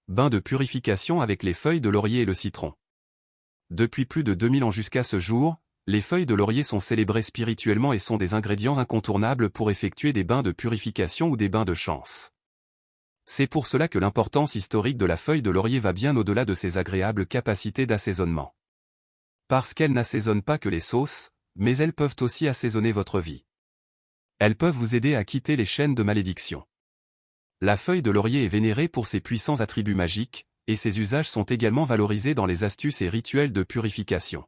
bain de purification avec les feuilles de laurier et le citron. Depuis plus de 2000 ans jusqu'à ce jour, les feuilles de laurier sont célébrées spirituellement et sont des ingrédients incontournables pour effectuer des bains de purification ou des bains de chance. C'est pour cela que l'importance historique de la feuille de laurier va bien au-delà de ses agréables capacités d'assaisonnement. Parce qu'elles n'assaisonnent pas que les sauces, mais elles peuvent aussi assaisonner votre vie. Elles peuvent vous aider à quitter les chaînes de malédiction. La feuille de laurier est vénérée pour ses puissants attributs magiques, et ses usages sont également valorisés dans les astuces et rituels de purification.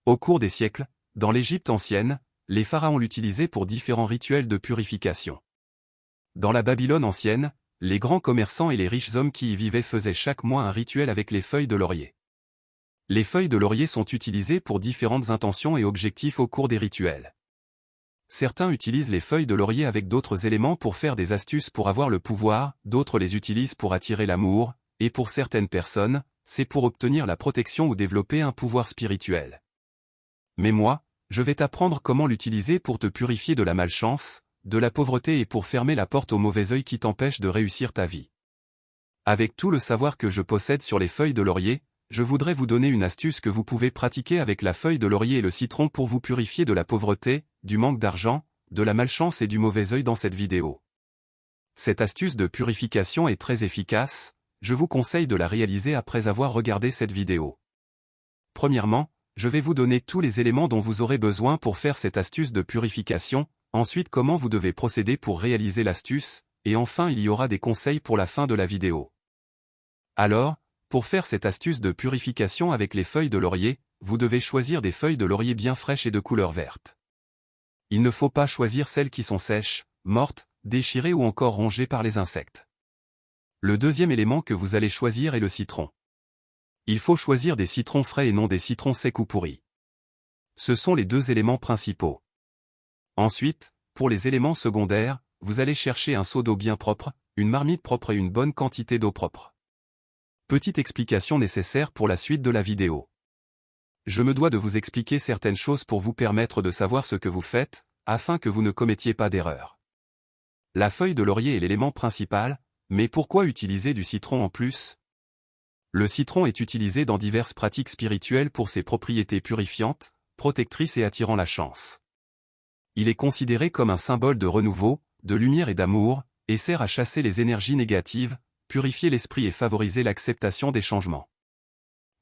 Au cours des siècles, dans l'Égypte ancienne, les pharaons l'utilisaient pour différents rituels de purification. Dans la Babylone ancienne, les grands commerçants et les riches hommes qui y vivaient faisaient chaque mois un rituel avec les feuilles de laurier. Les feuilles de laurier sont utilisées pour différentes intentions et objectifs au cours des rituels. Certains utilisent les feuilles de laurier avec d'autres éléments pour faire des astuces pour avoir le pouvoir, d'autres les utilisent pour attirer l'amour, et pour certaines personnes, c'est pour obtenir la protection ou développer un pouvoir spirituel. Mais moi, je vais t'apprendre comment l'utiliser pour te purifier de la malchance, de la pauvreté et pour fermer la porte au mauvais œil qui t'empêche de réussir ta vie. Avec tout le savoir que je possède sur les feuilles de laurier, je voudrais vous donner une astuce que vous pouvez pratiquer avec la feuille de laurier et le citron pour vous purifier de la pauvreté, du manque d'argent, de la malchance et du mauvais œil dans cette vidéo. Cette astuce de purification est très efficace, je vous conseille de la réaliser après avoir regardé cette vidéo. Premièrement, je vais vous donner tous les éléments dont vous aurez besoin pour faire cette astuce de purification, ensuite comment vous devez procéder pour réaliser l'astuce, et enfin il y aura des conseils pour la fin de la vidéo. Alors, pour faire cette astuce de purification avec les feuilles de laurier, vous devez choisir des feuilles de laurier bien fraîches et de couleur verte. Il ne faut pas choisir celles qui sont sèches, mortes, déchirées ou encore rongées par les insectes. Le deuxième élément que vous allez choisir est le citron. Il faut choisir des citrons frais et non des citrons secs ou pourris. Ce sont les deux éléments principaux. Ensuite, pour les éléments secondaires, vous allez chercher un seau d'eau bien propre, une marmite propre et une bonne quantité d'eau propre. Petite explication nécessaire pour la suite de la vidéo. Je me dois de vous expliquer certaines choses pour vous permettre de savoir ce que vous faites, afin que vous ne commettiez pas d'erreur. La feuille de laurier est l'élément principal, mais pourquoi utiliser du citron en plus? Le citron est utilisé dans diverses pratiques spirituelles pour ses propriétés purifiantes, protectrices et attirant la chance. Il est considéré comme un symbole de renouveau, de lumière et d'amour, et sert à chasser les énergies négatives, purifier l'esprit et favoriser l'acceptation des changements.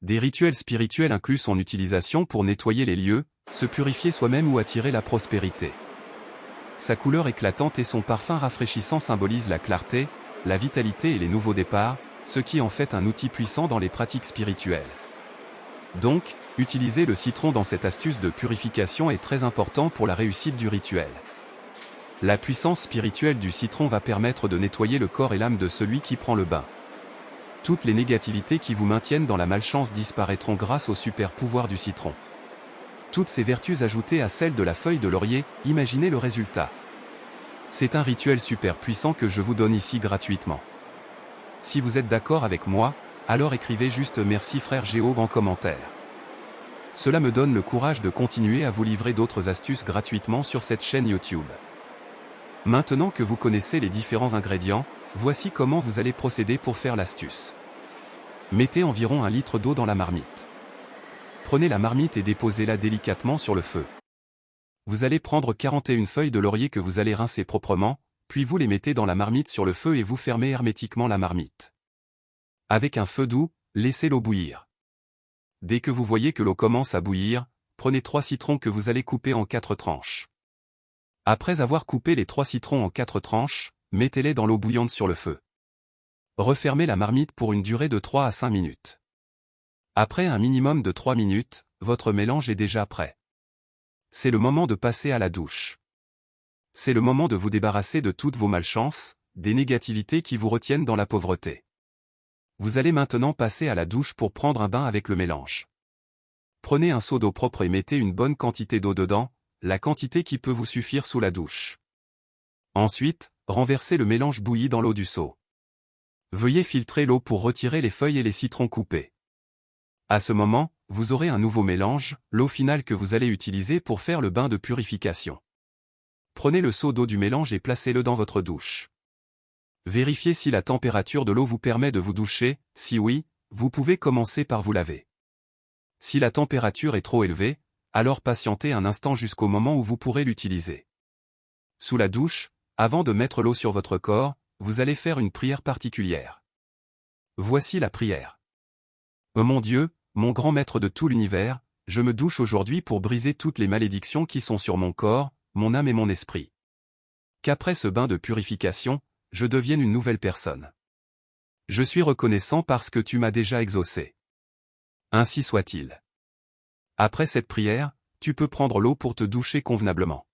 Des rituels spirituels incluent son utilisation pour nettoyer les lieux, se purifier soi-même ou attirer la prospérité. Sa couleur éclatante et son parfum rafraîchissant symbolisent la clarté, la vitalité et les nouveaux départs, ce qui en fait un outil puissant dans les pratiques spirituelles. Donc, utiliser le citron dans cette astuce de purification est très important pour la réussite du rituel. La puissance spirituelle du citron va permettre de nettoyer le corps et l'âme de celui qui prend le bain. Toutes les négativités qui vous maintiennent dans la malchance disparaîtront grâce au super pouvoir du citron. Toutes ces vertus ajoutées à celles de la feuille de laurier, imaginez le résultat. C'est un rituel super puissant que je vous donne ici gratuitement. Si vous êtes d'accord avec moi, alors écrivez juste merci frère Géo en commentaire. Cela me donne le courage de continuer à vous livrer d'autres astuces gratuitement sur cette chaîne YouTube. Maintenant que vous connaissez les différents ingrédients, voici comment vous allez procéder pour faire l'astuce. Mettez environ 1 litre d'eau dans la marmite. Prenez la marmite et déposez-la délicatement sur le feu. Vous allez prendre 41 feuilles de laurier que vous allez rincer proprement, puis vous les mettez dans la marmite sur le feu et vous fermez hermétiquement la marmite. Avec un feu doux, laissez l'eau bouillir. Dès que vous voyez que l'eau commence à bouillir, prenez 3 citrons que vous allez couper en 4 tranches. Après avoir coupé les 3 citrons en 4 tranches, mettez-les dans l'eau bouillante sur le feu. Refermez la marmite pour une durée de 3 à 5 minutes. Après un minimum de 3 minutes, votre mélange est déjà prêt. C'est le moment de passer à la douche. C'est le moment de vous débarrasser de toutes vos malchances, des négativités qui vous retiennent dans la pauvreté. Vous allez maintenant passer à la douche pour prendre un bain avec le mélange. Prenez un seau d'eau propre et mettez une bonne quantité d'eau dedans, la quantité qui peut vous suffire sous la douche. Ensuite, renversez le mélange bouilli dans l'eau du seau. Veuillez filtrer l'eau pour retirer les feuilles et les citrons coupés. À ce moment, vous aurez un nouveau mélange, l'eau finale que vous allez utiliser pour faire le bain de purification. Prenez le seau d'eau du mélange et placez-le dans votre douche. Vérifiez si la température de l'eau vous permet de vous doucher, si oui, vous pouvez commencer par vous laver. Si la température est trop élevée, alors patientez un instant jusqu'au moment où vous pourrez l'utiliser. Sous la douche, avant de mettre l'eau sur votre corps, vous allez faire une prière particulière. Voici la prière. Oh mon Dieu, mon grand maître de tout l'univers, je me douche aujourd'hui pour briser toutes les malédictions qui sont sur mon corps, mon âme et mon esprit. Qu'après ce bain de purification, je devienne une nouvelle personne. Je suis reconnaissant parce que tu m'as déjà exaucé. Ainsi soit-il. Après cette prière, tu peux prendre l'eau pour te doucher convenablement.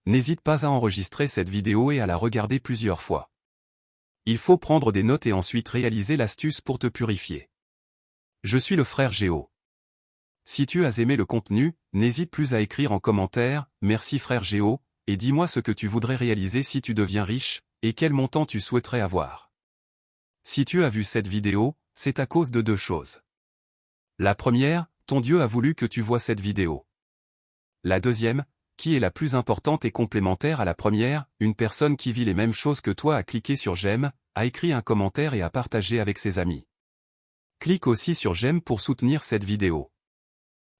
N'hésite pas à enregistrer cette vidéo et à la regarder plusieurs fois. Il faut prendre des notes et ensuite réaliser l'astuce pour te purifier. Je suis le frère Géo. Si tu as aimé le contenu, n'hésite plus à écrire en commentaire « Merci frère Géo » et dis-moi ce que tu voudrais réaliser si tu deviens riche, et quel montant tu souhaiterais avoir. Si tu as vu cette vidéo, c'est à cause de deux choses. La première, ton Dieu a voulu que tu vois cette vidéo. La deuxième, qui est la plus importante et complémentaire à la première, une personne qui vit les mêmes choses que toi a cliqué sur j'aime, a écrit un commentaire et a partagé avec ses amis. Clique aussi sur j'aime pour soutenir cette vidéo.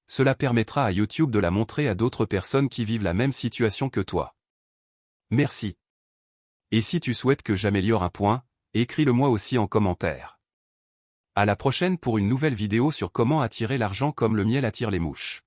Cela permettra à YouTube de la montrer à d'autres personnes qui vivent la même situation que toi. Merci. Et si tu souhaites que j'améliore un point, écris-le moi aussi en commentaire. À la prochaine pour une nouvelle vidéo sur comment attirer l'argent comme le miel attire les mouches.